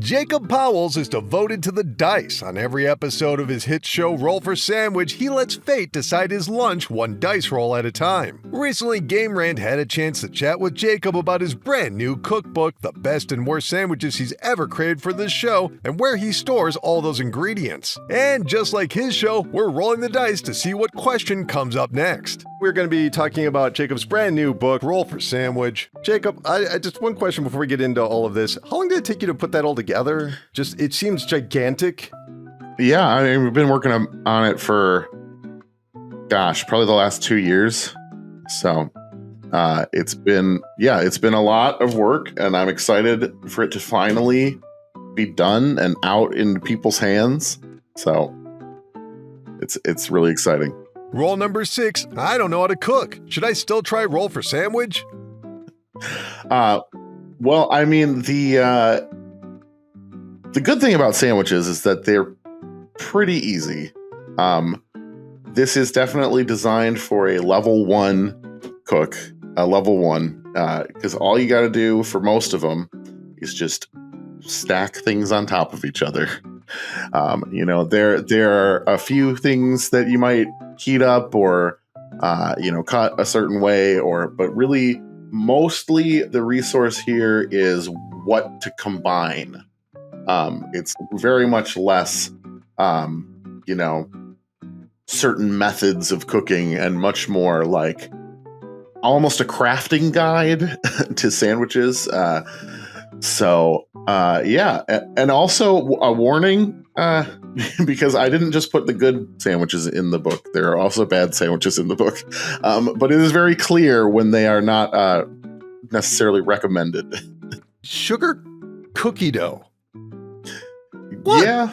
Jacob Pauwels is devoted to the dice. On every episode of his hit show Roll for Sandwich, he lets fate decide his lunch one dice roll at a time. Recently, Rant had a chance to chat with Jacob about his brand new cookbook, the best and worst sandwiches he's ever created for this show, and where he stores all those ingredients. And just like his show, we're rolling the dice to see what question comes up next. We're going to be talking about Jacob's brand new book, Roll for Sandwich. Jacob, I just one question before we get into all of this. How long did it take you to put that all together? Just, it seems gigantic. Yeah, I mean, we've been working on it for, probably the last 2 years. So it's been a lot of work, and I'm excited for it to finally be done and out in people's hands. So it's really exciting. Roll number 6, I don't know how to cook. Should I still try Roll for Sandwich? Well, I mean, the good thing about sandwiches is that they're pretty easy. This is definitely designed for a level 1 cook, because all you got to do for most of them is just stack things on top of each other. There are a few things that you might heat up or cut a certain way, but really mostly the resource here is what to combine. It's very much less certain methods of cooking and much more like almost a crafting guide to sandwiches. And also a warning, because I didn't just put the good sandwiches in the book. There are also bad sandwiches in the book. But it is very clear when they are not necessarily recommended. Sugar cookie dough. What? Yeah.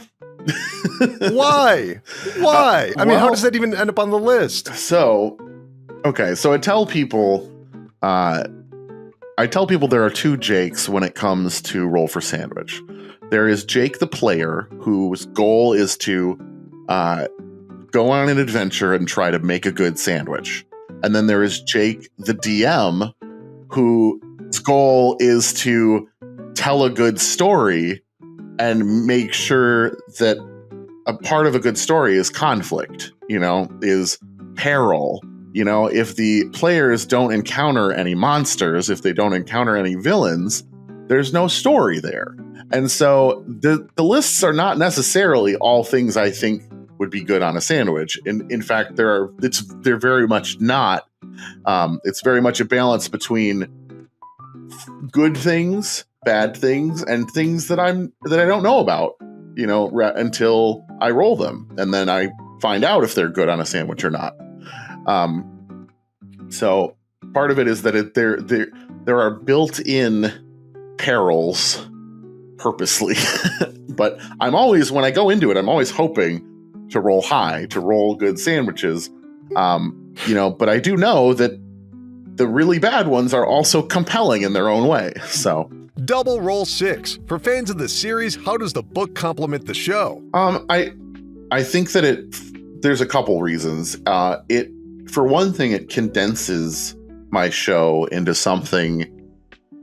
Why? I mean, how does that even end up on the list? So I tell people there are 2 Jakes when it comes to Roll for Sandwich. There is Jake the player, whose goal is to go on an adventure and try to make a good sandwich. And then there is Jake the DM, whose goal is to tell a good story and make sure that a part of a good story is conflict, is peril. If the players don't encounter any monsters, if they don't encounter any villains, there's no story there. And so the lists are not necessarily all things I think would be good on a sandwich. In fact, they're very much not. It's very much a balance between good things, bad things, and things that I don't know about, until I roll them, and then I find out if they're good on a sandwich or not. So part of it is that there are built-in perils purposely, but when I go into it, I'm always hoping to roll high, to roll good sandwiches. But I do know that the really bad ones are also compelling in their own way. So double roll 6. For fans of the series, how does the book complement the show? I think that there's a couple reasons. For one thing, it condenses my show into something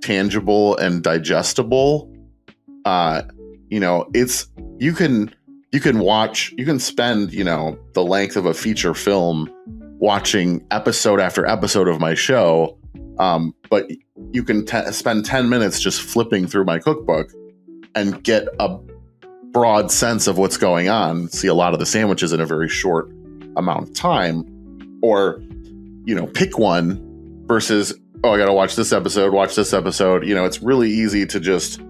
tangible and digestible. You can spend, the length of a feature film watching episode after episode of my show. But you can spend 10 minutes just flipping through my cookbook and get a broad sense of what's going on, see a lot of the sandwiches in a very short amount of time, or, pick one versus, I got to watch this episode. It's really easy to just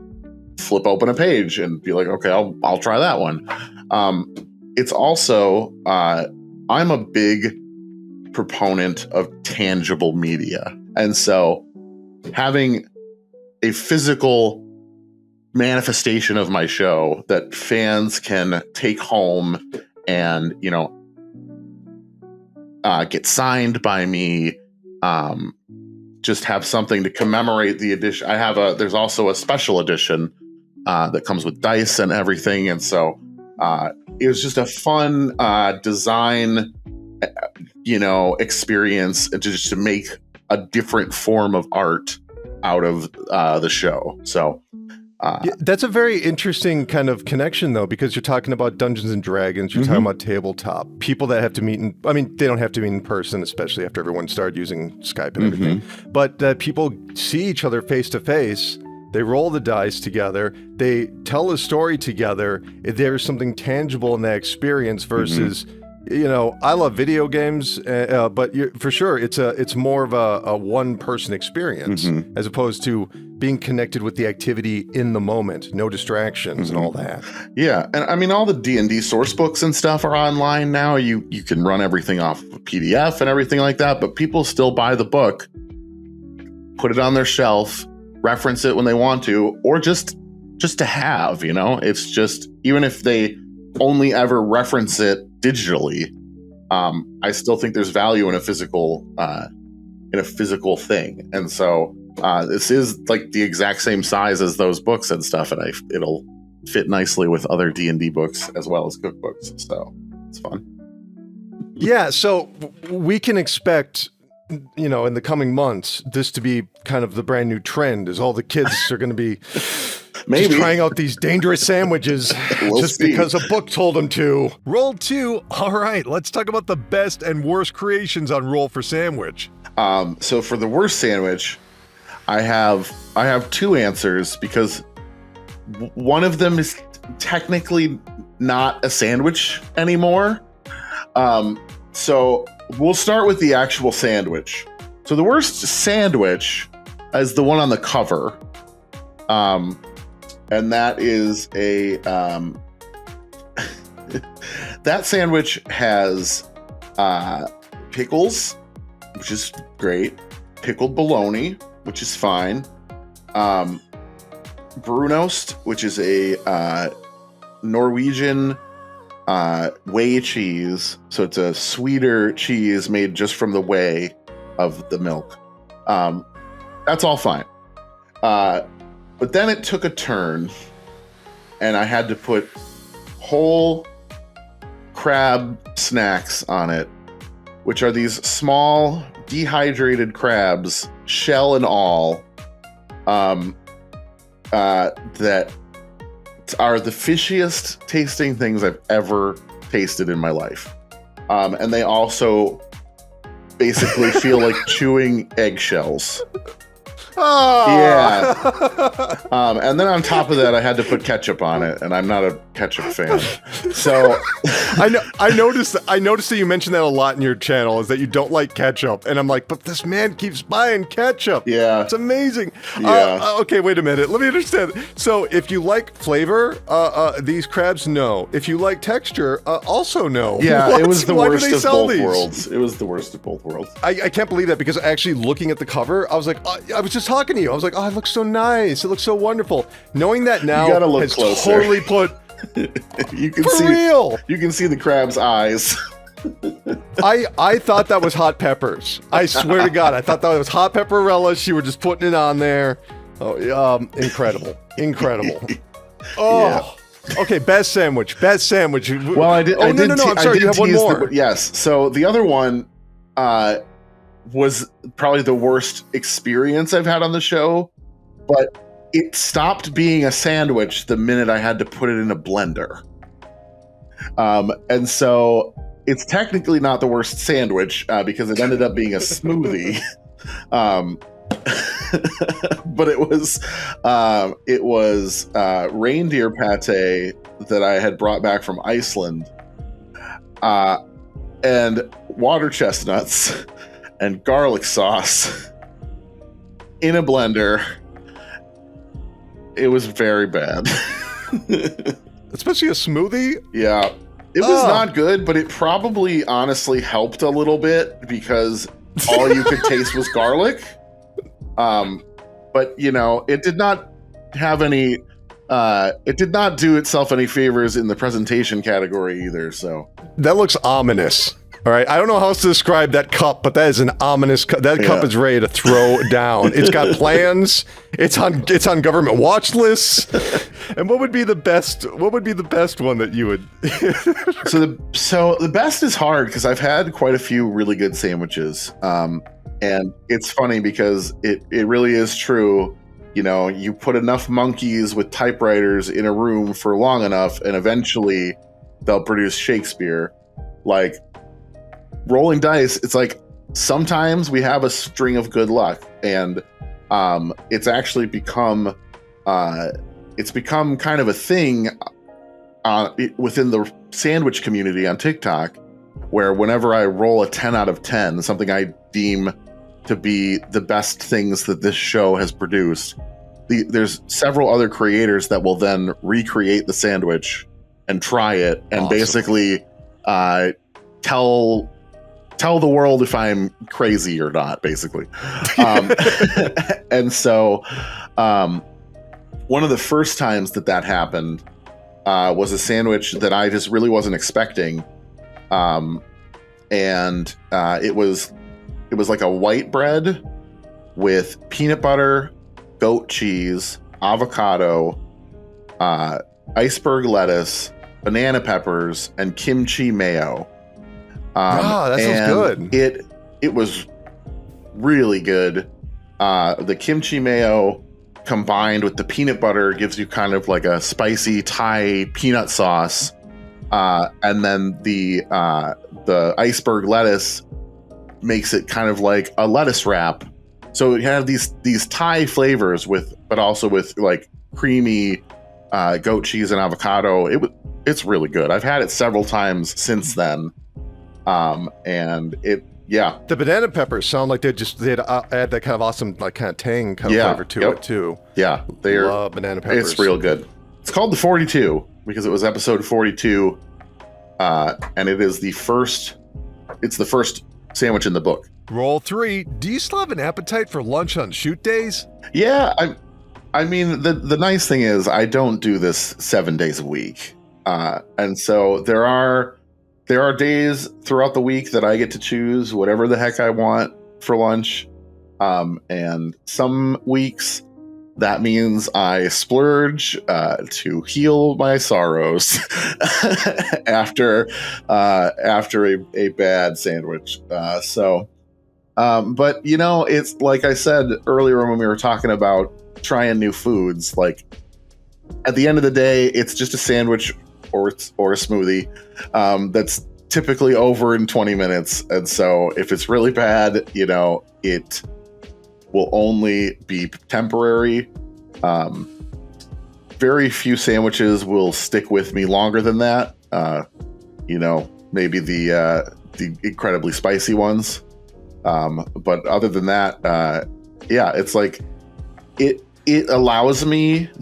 flip open a page and be like, okay, I'll try that one. It's also, I'm a big proponent of tangible media. And so having a physical manifestation of my show that fans can take home and, get signed by me, just have something to commemorate the edition. There's also a special edition that comes with dice and everything. And so it was just a fun design, experience to make a different form of art out of the show. So Yeah, that's a very interesting kind of connection, though, because you're talking about Dungeons and Dragons, you're talking about tabletop, people that have to meet they don't have to meet in person, especially after everyone started using Skype and everything, but people see each other face to face, they roll the dice together, they tell a story together, there's something tangible in that experience versus, I love video games, but for sure, it's more of a one-person experience as opposed to being connected with the activity in the moment, no distractions and all that. Yeah, and I mean, all the D&D source books and stuff are online now. You can run everything off of PDF and everything like that, but people still buy the book, put it on their shelf, reference it when they want to, or just to have, It's just, even if they only ever reference it digitally, I still think there's value in a physical thing. And so this is like the exact same size as those books and stuff, and it'll fit nicely with other D&D books as well as cookbooks. So it's fun. Yeah, so we can expect, in the coming months, this to be kind of the brand new trend, is all the kids are going to be just trying out these dangerous sandwiches because a book told them to. Roll 2. All right, let's talk about the best and worst creations on Roll for Sandwich. So for the worst sandwich, I have two answers, because one of them is technically not a sandwich anymore. So we'll start with the actual sandwich. So the worst sandwich is the one on the cover. And that is that sandwich has pickles, which is great, pickled bologna, which is fine, brunost, which is a Norwegian whey cheese. So it's a sweeter cheese made just from the whey of the milk. That's all fine. But then it took a turn, and I had to put whole crab snacks on it, which are these small dehydrated crabs, shell and all, that are the fishiest tasting things I've ever tasted in my life. And they also basically feel like chewing eggshells. Oh. Yeah. And then on top of that, I had to put ketchup on it, and I'm not a ketchup fan. So I noticed that you mentioned that a lot in your channel, is that you don't like ketchup, and I'm like, but this man keeps buying ketchup. Yeah, it's amazing. Yeah. Okay, wait a minute. Let me understand. So if you like flavor, these crabs, no. If you like texture, also no. Yeah, What? It was the Why worst do they of sell both these? worlds. It was the worst of both worlds. I can't believe that, because actually looking at the cover, I was like, I was just talking to you. I was like, oh, it looks so nice. It looks so wonderful. Knowing that now You gotta look has closer. totally put You can for see real. You can see the crab's eyes. I thought that was hot peppers. I swear to God, I thought that was hot pepper relish. You were just putting it on there. Oh, incredible. Oh, yeah. Okay. Best sandwich. Well, I did. Oh, no. I'm sorry. You have one more. Yes. So the other one was probably the worst experience I've had on the show, but it stopped being a sandwich the minute I had to put it in a blender. And so it's technically not the worst sandwich because it ended up being a smoothie. But it was reindeer pate that I had brought back from Iceland, and water chestnuts and garlic sauce in a blender. It was very bad. Especially a smoothie? Yeah. It was not good, but it probably honestly helped a little bit because all you could taste was garlic. But, it did not have any... it did not do itself any favors in the presentation category either, so... That looks ominous. All right, I don't know how else to describe that cup, but that is an ominous cup. That cup is ready to throw down. It's got plans. It's on government watch lists. And what would be the best one that you would? So the best is hard because I've had quite a few really good sandwiches. And it's funny because it really is true. you put enough monkeys with typewriters in a room for long enough, and eventually they'll produce Shakespeare. Like rolling dice, it's like sometimes we have a string of good luck, and it's actually become kind of a thing within the sandwich community on TikTok, where whenever I roll a 10 out of 10, something I deem to be the best things that this show has produced, there's several other creators that will then recreate the sandwich and try it and basically tell the world if I'm crazy or not, basically. And so one of the first times that happened was a sandwich that I just really wasn't expecting. And it was like a white bread with peanut butter, goat cheese, avocado, iceberg lettuce, banana peppers, and kimchi mayo. That sounds good. It was really good. The kimchi mayo combined with the peanut butter gives you kind of like a spicy Thai peanut sauce. And then the iceberg lettuce makes it kind of like a lettuce wrap. So you have these Thai flavors but also with like creamy goat cheese and avocado. It's really good. I've had it several times since then. And the banana peppers sound like they'd add that kind of awesome, like kind of tang kind of flavor to it too. Yeah, love banana peppers. It's real good. It's called the 42 because it was episode 42, and it is the first. It's the first sandwich in the book. Roll 3. Do you still have an appetite for lunch on shoot days? Yeah, I mean the nice thing is I don't do this 7 days a week, and so there are days throughout the week that I get to choose whatever the heck I want for lunch. And some weeks that means I splurge to heal my sorrows after a bad sandwich. But it's like I said earlier when we were talking about trying new foods, like at the end of the day, it's just a sandwich or a smoothie that's typically over in 20 minutes. And so if it's really bad, it will only be temporary. Very few sandwiches will stick with me longer than that. Maybe the incredibly spicy ones. But other than that, it's like the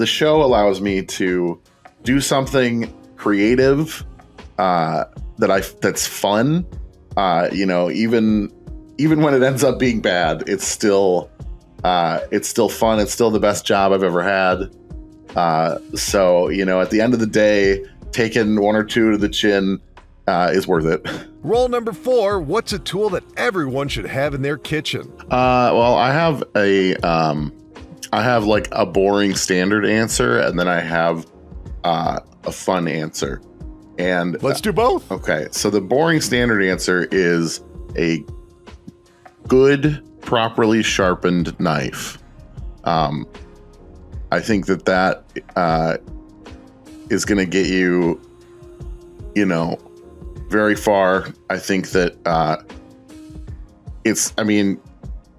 show allows me to do something creative that's fun. Even when it ends up being bad, it's still fun. It's still the best job I've ever had. So at the end of the day, taking one or two to the chin is worth it. Roll number 4. What's a tool that everyone should have in their kitchen? Well, I have like a boring standard answer, and then I have a fun answer. And let's do both. Okay, so the boring standard answer is a good, properly sharpened knife. I think that is going to get you, very far. I think that you're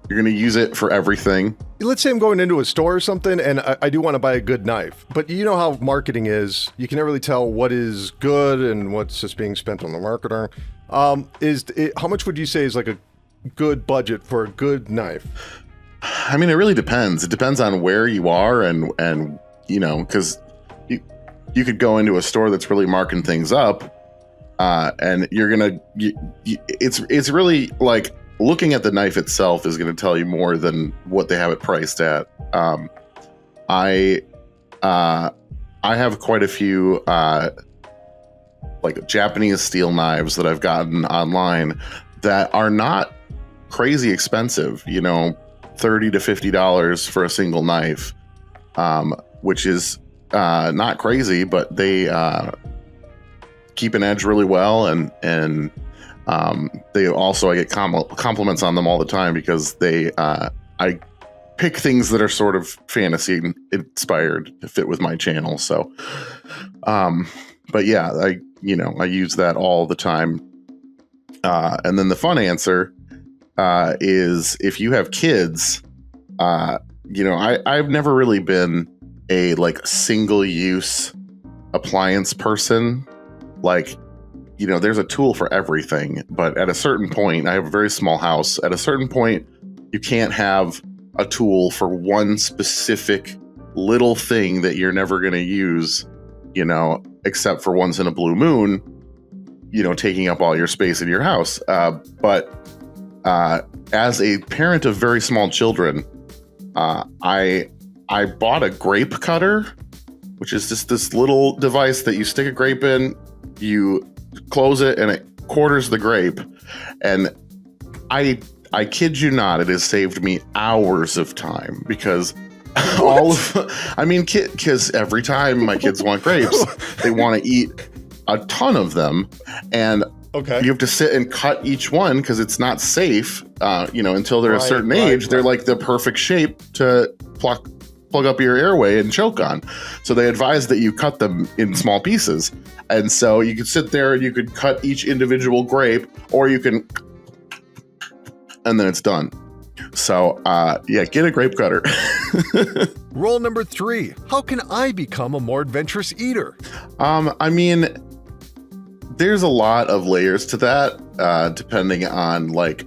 going to use it for everything. Let's say I'm going into a store or something and I do want to buy a good knife, but you know how marketing is. You can never really tell what is good and what's just being spent on the marketer. How much would you say is like a good budget for a good knife? I mean, it really depends. It depends on where you are and because you could go into a store that's really marking things up, and you're gonna. It's really like looking at the knife itself is going to tell you more than what they have it priced at. I have quite a few like Japanese steel knives that I've gotten online that are not crazy expensive. $30 to $50 for a single knife, which is not crazy, but they keep an edge really well, and they also, I get compliments on them all the time because I pick things that are sort of fantasy inspired to fit with my channel. So, but yeah, I use that all the time. And then the fun answer is if you have kids, I've never really been a like single use appliance person. Like, there's a tool for everything, but at a certain point, I have a very small house. At a certain point, you can't have a tool for one specific little thing that you're never going to use, except for once in a blue moon, taking up all your space in your house. But as a parent of very small children, I bought a grape cutter, which is just this little device that you stick a grape in, you close it, and it quarters the grape. And I kid you not, it has saved me hours of time because because every time my kids want grapes, they want to eat a ton of them. And you have to sit and cut each one because it's not safe, until they're a certain age. They're like the perfect shape to plug up your airway and choke on. So they advise that you cut them in small pieces. And so you could sit there and you could cut each individual grape, or you can, and then it's done. So, get a grape cutter. Rule number 3, how can I become a more adventurous eater? There's a lot of layers to that, depending on like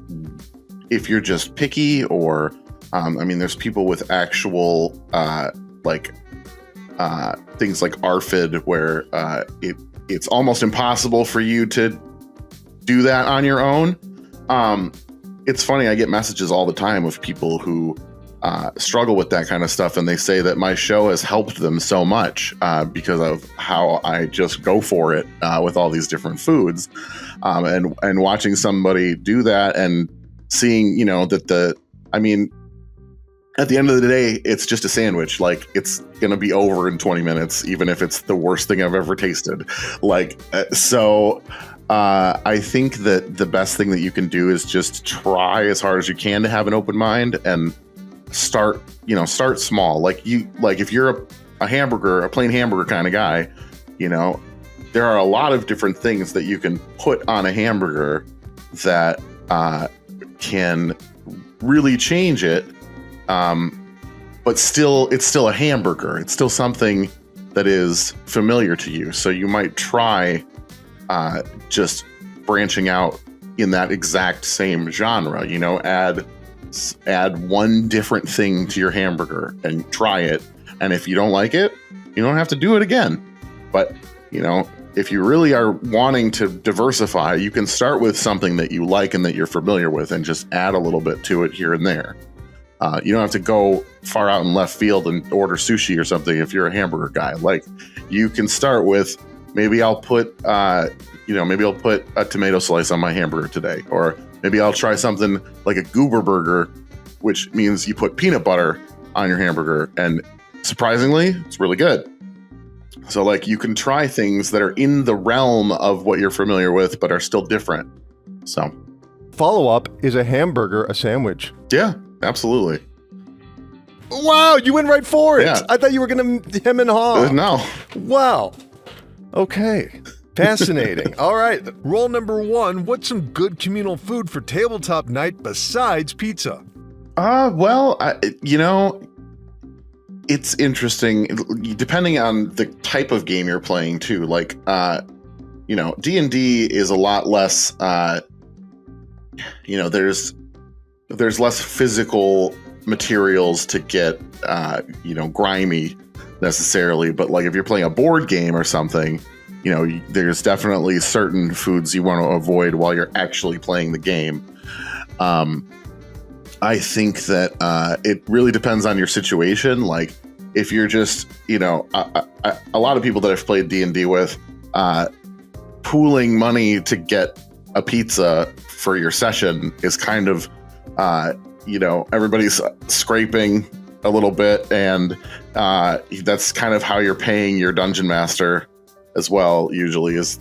if you're just picky or, there's people with actual things like ARFID where it's almost impossible for you to do that on your own. It's funny, I get messages all the time of people who struggle with that kind of stuff, and they say that my show has helped them so much because of how I just go for it with all these different foods, and watching somebody do that and seeing, at the end of the day, it's just a sandwich. Like, it's going to be over in 20 minutes, even if it's the worst thing I've ever tasted. I think that the best thing that you can do is just try as hard as you can to have an open mind and start small. If you're a plain hamburger kind of guy, there are a lot of different things that you can put on a hamburger that can really change it. But it's still a hamburger. It's still something that is familiar to you. So you might try just branching out in that exact same genre, add one different thing to your hamburger and try it. And if you don't like it, you don't have to do it again. But, if you really are wanting to diversify, you can start with something that you like and that you're familiar with and just add a little bit to it here and there. You don't have to go far out in left field and order sushi or something if you're a hamburger guy. Like, you can start with, maybe I'll put a tomato slice on my hamburger today, or maybe I'll try something like a goober burger, which means you put peanut butter on your hamburger, and surprisingly, it's really good. So you can try things that are in the realm of what you're familiar with, but are still different. So, follow-up, is a hamburger a sandwich? Yeah, absolutely. Wow, you went right for it. Yeah. I thought you were going to hem and haw. No. Wow. Okay. Fascinating. All right. Rule number 1, what's some good communal food for tabletop night besides pizza? It's interesting depending on the type of game you're playing too. D&D is a lot less, there's less physical materials to get, grimy necessarily. But if you're playing a board game or something, there's definitely certain foods you want to avoid while you're actually playing the game. I think that it really depends on your situation. If you're just, a lot of people that I've played D&D with, pooling money to get a pizza for your session is kind of, everybody's scraping a little bit, and that's kind of how you're paying your dungeon master as well, usually, is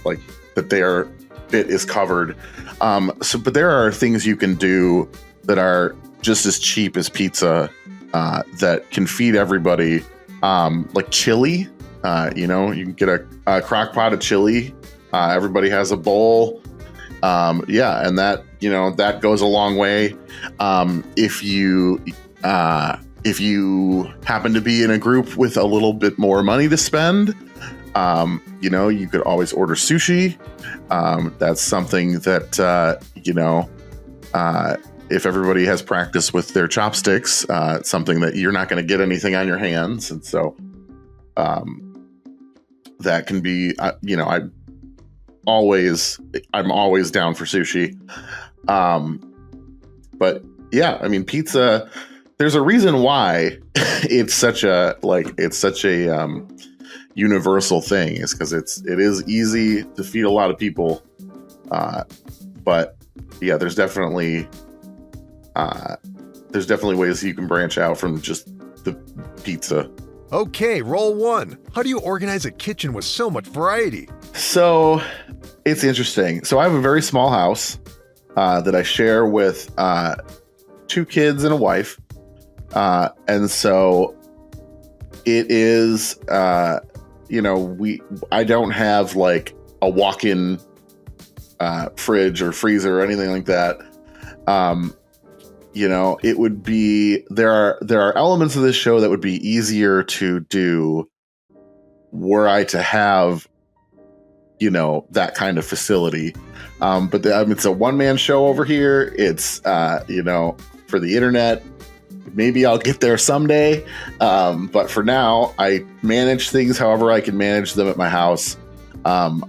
that their bit is covered. But there are things you can do that are just as cheap as pizza that can feed everybody, like chili. You can get a crock pot of chili. Everybody has a bowl. And that, that goes a long way. If you happen to be in a group with a little bit more money to spend, you could always order sushi. That's something that, if everybody has practice with their chopsticks, it's something that you're not going to get anything on your hands. And so, that can be, I'm always down for sushi. But yeah, I mean, pizza, there's a reason why it's such a universal thing, is because it is easy to feed a lot of people. But yeah, there's definitely ways you can branch out from just the pizza. Okay, roll one. How do you organize a kitchen with so much variety? So it's interesting. So I have a very small house that I share with 2 kids and a wife. And so it is, I don't have like a walk-in fridge or freezer or anything like that. It would be, there are elements of this show that would be easier to do were I to have, that kind of facility. But it's a one-man show over here. It's, for the internet. Maybe I'll get there someday. But for now, I manage things however I can manage them at my house. I'm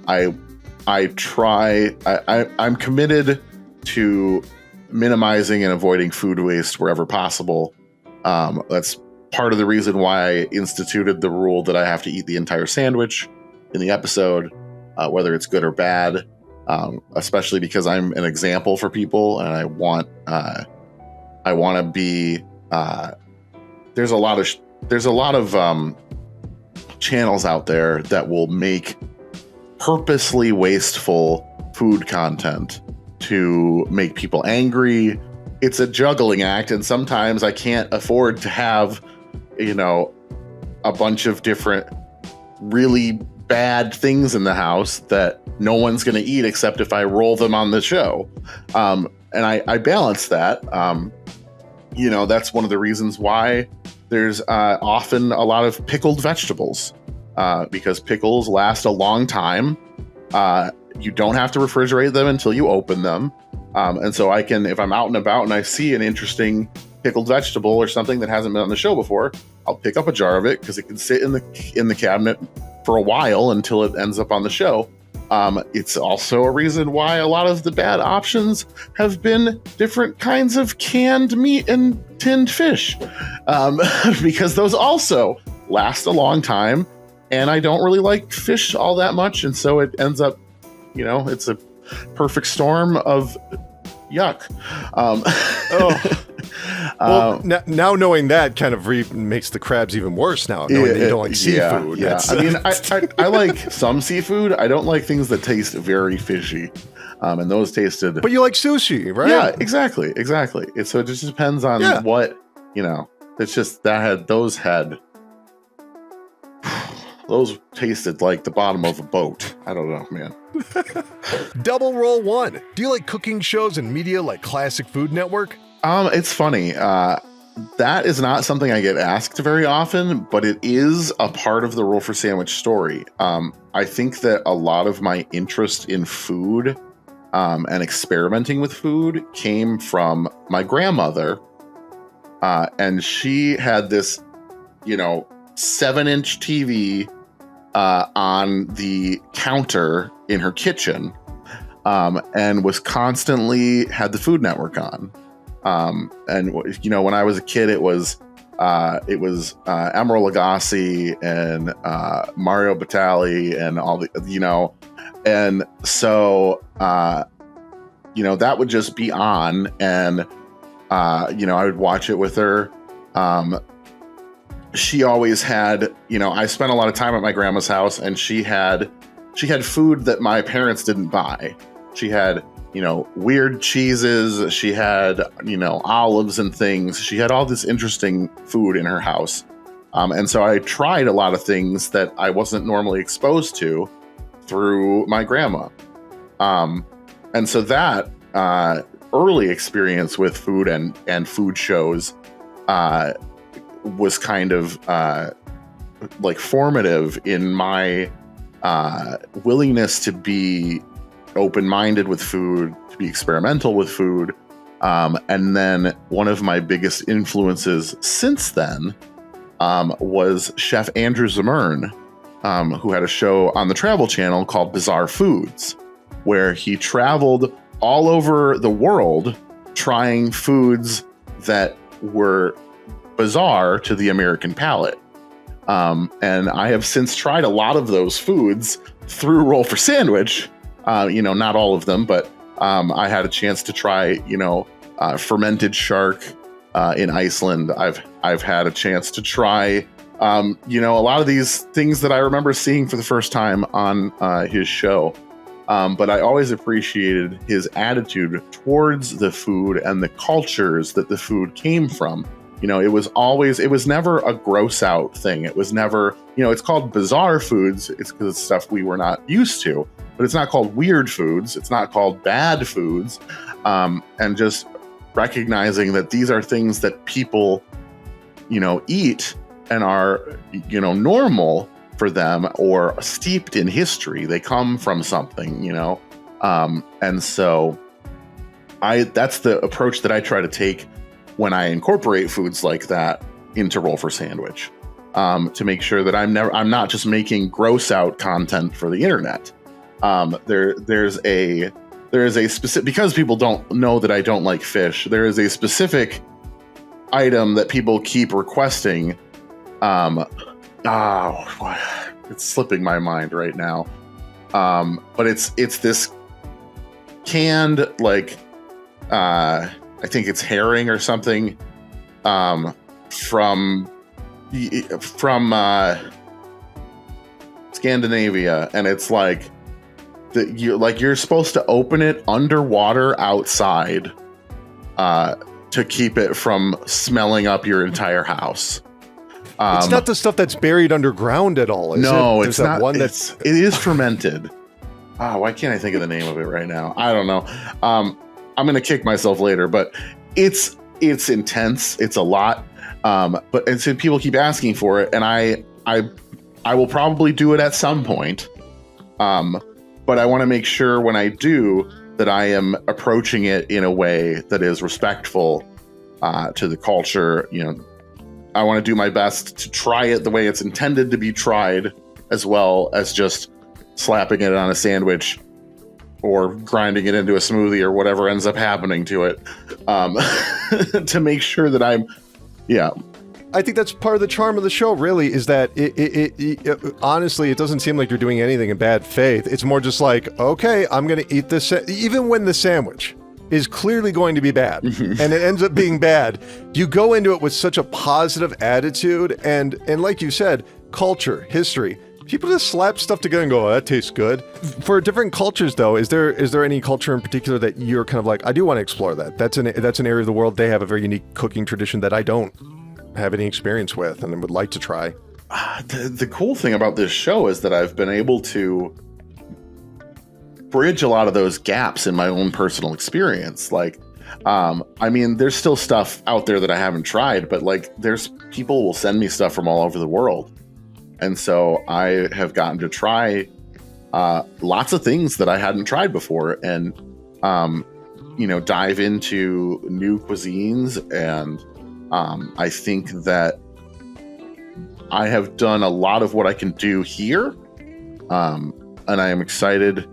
committed to minimizing and avoiding food waste wherever possible. That's part of the reason why I instituted the rule that I have to eat the entire sandwich in the episode, whether it's good or bad, especially because I'm an example for people, and I want to be. There's a lot of channels out there that will make purposely wasteful food content to make people angry. It's a juggling act, and sometimes I can't afford to have, a bunch of different really bad things in the house that no one's going to eat except if I roll them on the show. And I balance that. That's one of the reasons why there's often a lot of pickled vegetables, because pickles last a long time. You don't have to refrigerate them until you open them. And so I can, if I'm out and about and I see an interesting pickled vegetable or something that hasn't been on the show before, I'll pick up a jar of it because it can sit in the cabinet for a while until it ends up on the show. It's also a reason why a lot of the bad options have been different kinds of canned meat and tinned fish, because those also last a long time, and I don't really like fish all that much, and so it ends up, it's a perfect storm of yuck. Well, now knowing that kind of makes the crabs even worse now, knowing that you don't like seafood. Yeah. I mean, I like some seafood. I don't like things that taste very fishy. And those tasted... But you like sushi, right? Yeah, exactly. So it just depends on what, it's just those tasted like the bottom of a boat. I don't know, man. Double roll one. Do you like cooking shows and media like Classic Food Network? It's funny. That is not something I get asked very often, but it is a part of the Roll for Sandwich story. I think that a lot of my interest in food and experimenting with food came from my grandmother. And she had this, 7-inch TV on the counter in her kitchen, and was constantly had the Food Network on. And when I was a kid, it was Emeril Lagasse and Mario Batali and all the, and so that would just be on, and I would watch it with her. She always had, I spent a lot of time at my grandma's house, and she had food that my parents didn't buy. She had, weird cheeses. She had, olives and things. She had all this interesting food in her house. And so I tried a lot of things that I wasn't normally exposed to through my grandma. And so that early experience with food and food shows was kind of like formative in my willingness to be open-minded with food, to be experimental with food. And then one of my biggest influences since then was Chef Andrew Zimmern, who had a show on the Travel Channel called Bizarre Foods, where he traveled all over the world trying foods that were bizarre to the American palate. And I have since tried a lot of those foods through Roll for Sandwich. Not all of them, but I had a chance to try, fermented shark in Iceland. I've had a chance to try, a lot of these things that I remember seeing for the first time on his show. But I always appreciated his attitude towards the food and the cultures that the food came from. It was never a gross out thing. It was never, it's called bizarre foods. It's because it's stuff we were not used to, but it's not called weird foods. It's not called bad foods. And just recognizing that these are things that people, eat and are, normal for them or steeped in history. They come from something, and so that's the approach that I try to take when I incorporate foods like that into Roll for Sandwich, to make sure that I'm not just making gross out content for the internet. There is a specific, because people don't know that I don't like fish, there is a specific item that people keep requesting. It's slipping my mind right now. But it's this canned, like, I think it's herring or something, from Scandinavia, and it's like you're supposed to open it underwater outside to keep it from smelling up your entire house. It's not the stuff that's buried underground at all, is it? No, it's not. One it is fermented. Why can't I think of the name of it right now? I don't know. I'm going to kick myself later, but it's intense. It's a lot. And so people keep asking for it, and I will probably do it at some point. But I want to make sure when I do that I am approaching it in a way that is respectful to the culture. I want to do my best to try it the way it's intended to be tried, as well as just slapping it on a sandwich or grinding it into a smoothie or whatever ends up happening to it, to make sure that I think that's part of the charm of the show, really, is that it honestly, it doesn't seem like you're doing anything in bad faith. It's more just like, okay, I'm going to eat this, even when the sandwich is clearly going to be bad and it ends up being bad. You go into it with such a positive attitude, and like you said, culture, history. People just slap stuff together and go, oh, that tastes good. For different cultures, though, is there any culture in particular that you're kind of like, I do want to explore that? That's an area of the world they have a very unique cooking tradition that I don't have any experience with and would like to try. The cool thing about this show is that I've been able to bridge a lot of those gaps in my own personal experience. Like, there's still stuff out there that I haven't tried, but like, there's people will send me stuff from all over the world. And so I have gotten to try lots of things that I hadn't tried before, and dive into new cuisines. And I think that I have done a lot of what I can do here, and I am excited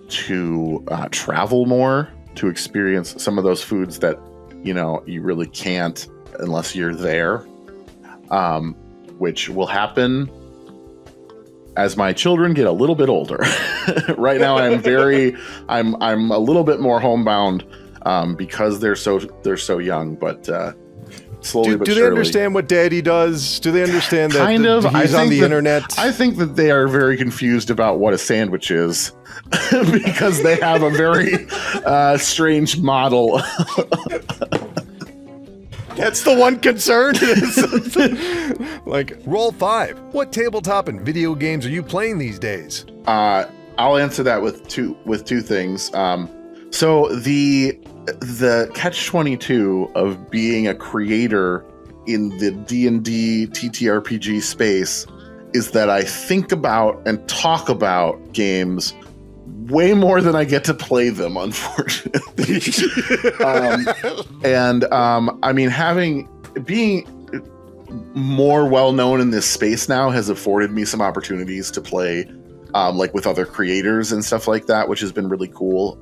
to travel more, to experience some of those foods that you really can't unless you're there, which will happen as my children get a little bit older. Right now, I'm a little bit more homebound because they're so young. But slowly but do surely. they understand what Daddy does? Do they understand that Kind of. he's on the internet? I think that they are very confused about what a sandwich is because they have a very strange model. That's the one concern. Like, Roll 5. What tabletop and video games are you playing these days? I'll answer that with two things. So the catch-22 of being a creator in the D&D TTRPG space is that I think about and talk about games way more than I get to play them, unfortunately. I mean, being more well-known in this space now has afforded me some opportunities to play like with other creators and stuff like that, which has been really cool.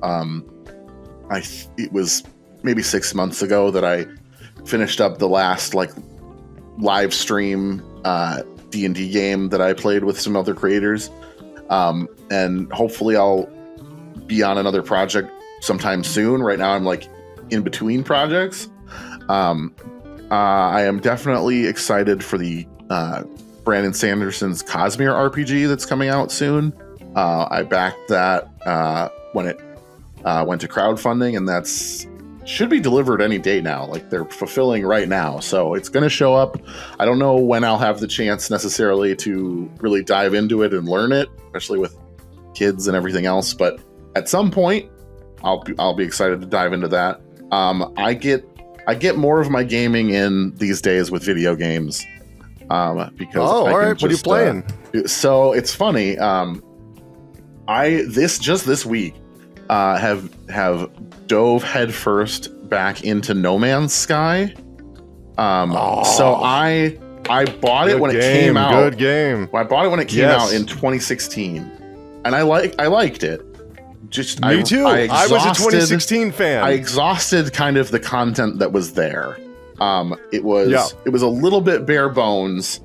It was maybe 6 months ago that I finished up the last like live stream D&D game that I played with some other creators. And hopefully I'll be on another project sometime soon. Right now I'm like in between projects. I am definitely excited for the Brandon Sanderson's Cosmere RPG that's coming out soon. I backed that when it went to crowdfunding, and that's should be delivered any day now. Like they're fulfilling right now, so it's going to show up. I don't know when I'll have the chance necessarily to really dive into it and learn it, especially with kids and everything else. But at some point, I'll be excited to dive into that. I get more of my gaming in these days with video games. Because all right, what are you playing? So it's funny. This week have dove headfirst back into No Man's Sky. So I bought it when it came out. Good game. I bought it when it came out in 2016, and I liked it. Me too. I was a 2016 fan. I exhausted kind of the content that was there. It was a little bit bare bones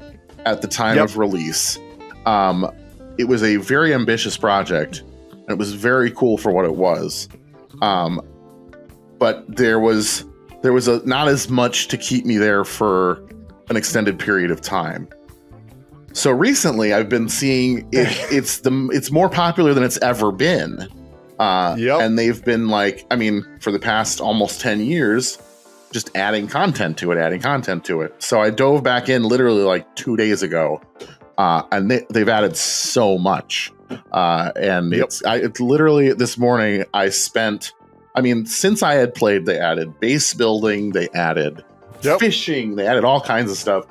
at the time of release. It was a very ambitious project, and it was very cool for what it was. But there was not as much to keep me there for an extended period of time. So recently, I've been seeing it's more popular than it's ever been. And they've been like, I mean, for the past almost 10 years, just adding content to it. So I dove back in literally like 2 days ago, and they've added so much. It's literally this morning I spent, I mean, since I had played, they added base building, they added fishing, they added all kinds of stuff.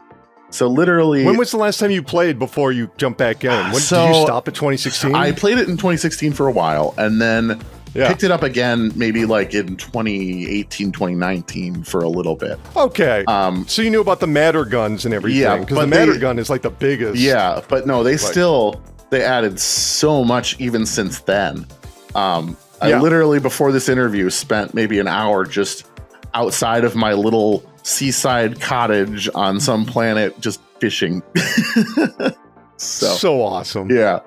So literally, when was the last time you played before you jumped back in? Did you stop at 2016? I played it in 2016 for a while, and then picked it up again maybe like in 2018, 2019 for a little bit. Okay. So you knew about the matter guns and everything, because the matter gun is like the biggest. Yeah, but no, they added so much even since then. I literally, before this interview, spent maybe an hour just outside of my little seaside cottage on some planet just fishing. So awesome. Yeah.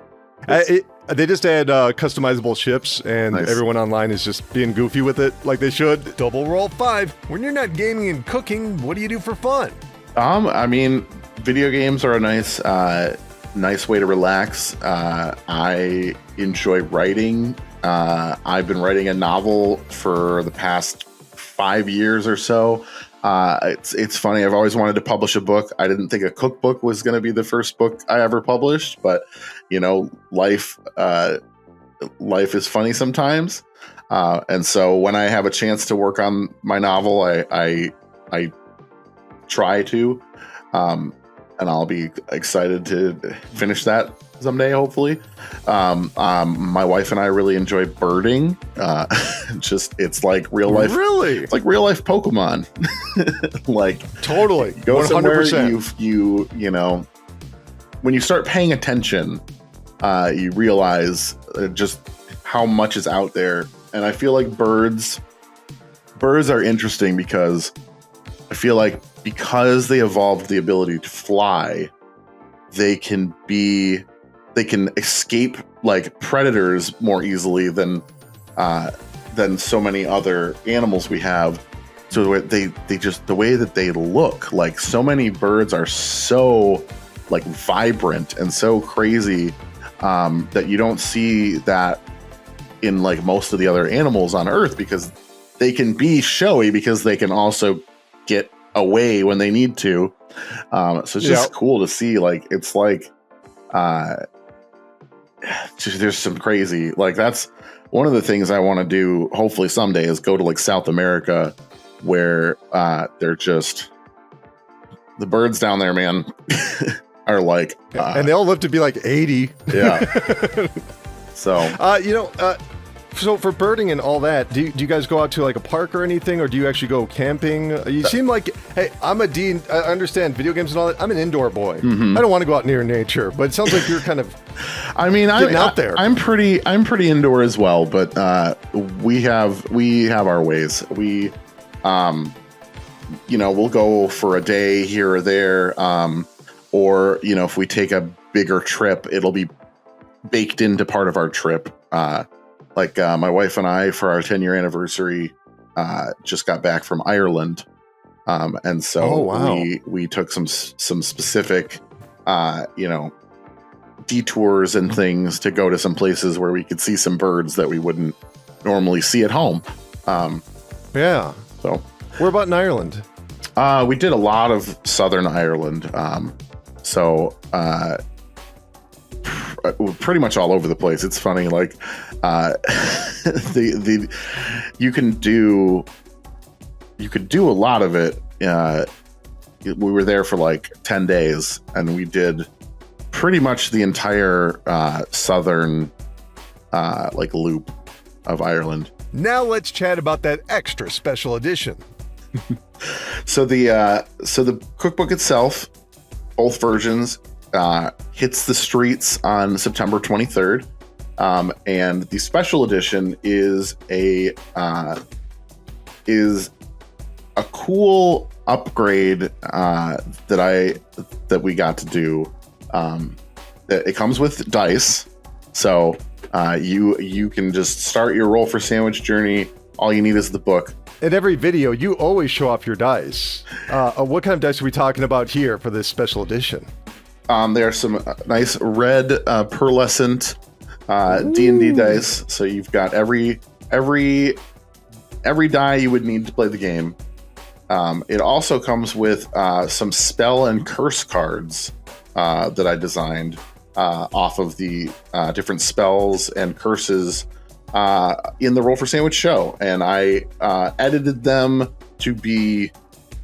They just add customizable ships, and everyone online is just being goofy with it like they should. Double Roll 5. When you're not gaming and cooking, what do you do for fun? I mean, video games are a nice way to relax. I enjoy writing. I've been writing a novel for the past 5 years or so. It's funny. I've always wanted to publish a book. I didn't think a cookbook was going to be the first book I ever published, but you know, life is funny sometimes. And so when I have a chance to work on my novel, I try to, and I'll be excited to finish that someday, hopefully. My wife and I really enjoy birding. It's like real life. Really? It's like real life Pokemon. Like totally. You go 100%. somewhere, you know, when you start paying attention, you realize just how much is out there. And I feel like birds are interesting because I feel like because they evolved the ability to fly, they can escape like predators more easily than so many other animals we have. So they just, the way that they look, like so many birds are so like vibrant and so crazy that you don't see that in like most of the other animals on Earth, because they can be showy because they can also get away when they need to. So it's just cool to see. Like it's like there's some crazy, like that's one of the things I want to do hopefully someday, is go to like South America, where they're just, the birds down there, man, are like and they all live to be like 80. Yeah. So so for birding and all that, do you guys go out to like a park or anything, or do you actually go camping? You seem like, hey, I understand video games and all that. I'm an indoor boy. I don't want to go out near nature, but it sounds like you're kind of getting out there. I'm pretty indoor as well, but we have our ways. We we'll go for a day here or there, or if we take a bigger trip, it'll be baked into part of our trip. Like my wife and I, for our 10-year anniversary, just got back from Ireland, and so we took some specific, detours and things to go to some places where we could see some birds that we wouldn't normally see at home. Yeah. So where about in Ireland? We did a lot of Southern Ireland. Pretty much all over the place. It's funny, like you could do a lot of it. We were there for like 10 days, and we did pretty much the entire southern like loop of Ireland. Now let's chat about that extra special edition. So the cookbook itself, both versions, hits the streets on September 23rd, and the special edition is a cool upgrade that we got to do. It comes with dice, so you can just start your Roll for Sandwich journey. All you need is the book. In every video, you always show off your dice. What kind of dice are we talking about here for this special edition? There are some nice red pearlescent D&D dice. So you've got every die you would need to play the game. It also comes with some spell and curse cards that I designed off of the different spells and curses in the Roll for Sandwich show, and I edited them to be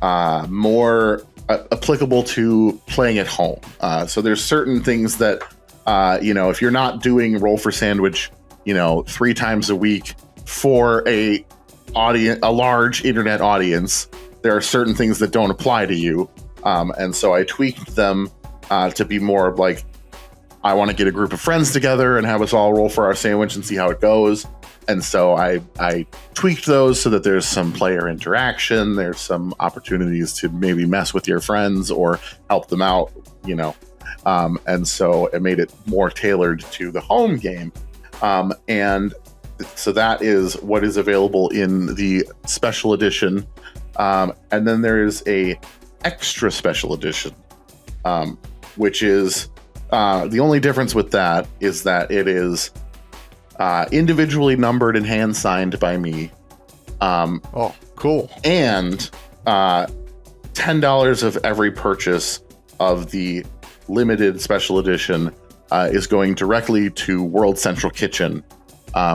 more applicable to playing at home. So there's certain things that if you're not doing Roll for Sandwich 3 times a week for a large internet audience, there are certain things that don't apply to you, and so I tweaked them to be more like, I want to get a group of friends together and have us all roll for our sandwich and see how it goes. And so I tweaked those so that there's some player interaction. There's some opportunities to maybe mess with your friends or help them out, and so it made it more tailored to the home game. And so that is what is available in the special edition. And then there is a extra special edition, which is the only difference with that is that it is individually numbered and hand signed by me. Oh, cool. And $10 of every purchase of the limited special edition is going directly to World Central Kitchen,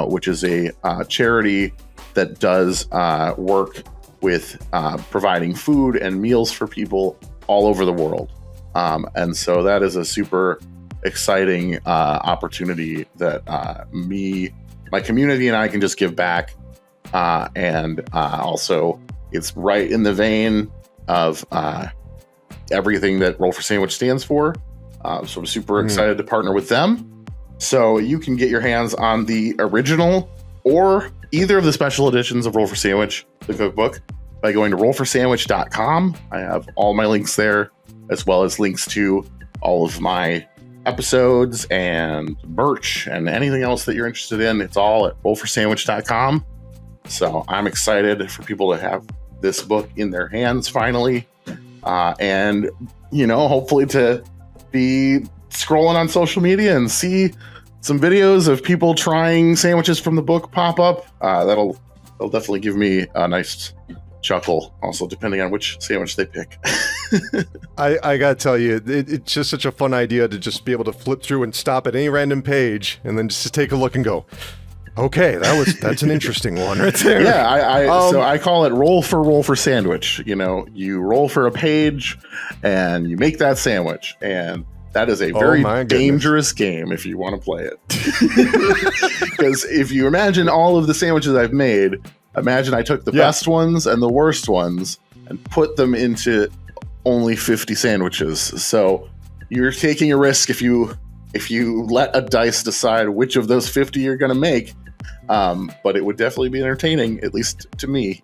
which is a charity that does work with providing food and meals for people all over the world. And so that is a super exciting opportunity that my community and I can just give back. And also it's right in the vein of everything that Roll for Sandwich stands for. So I'm super excited to partner with them. So you can get your hands on the original or either of the special editions of Roll for Sandwich, the cookbook, by going to rollforsandwich.com. I have all my links there, as well as links to all of my episodes and merch and anything else that you're interested in. It's all at rollforsandwich.com. So I'm excited for people to have this book in their hands finally. And, hopefully to be scrolling on social media and see some videos of people trying sandwiches from the book pop up. That'll definitely give me a nice chuckle, also depending on which sandwich they pick. I gotta tell you, it's just such a fun idea to just be able to flip through and stop at any random page and then just to take a look and go, okay, that's an interesting one right there. Yeah, so I call it roll for sandwich. You roll for a page and you make that sandwich, and that is a very dangerous game if you want to play it. Because if you imagine all of the sandwiches I've made, imagine I took the best ones and the worst ones and put them into only 50 sandwiches. So you're taking a risk if you let a dice decide which of those 50 you're going to make. But it would definitely be entertaining, at least to me.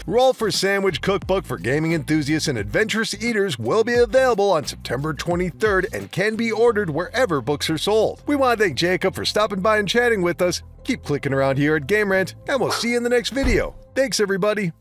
Roll for Sandwich Cookbook for gaming enthusiasts and adventurous eaters will be available on September 23rd and can be ordered wherever books are sold. We want to thank Jacob for stopping by and chatting with us. Keep clicking around here at Game Rant, and we'll see you in the next video. Thanks, everybody.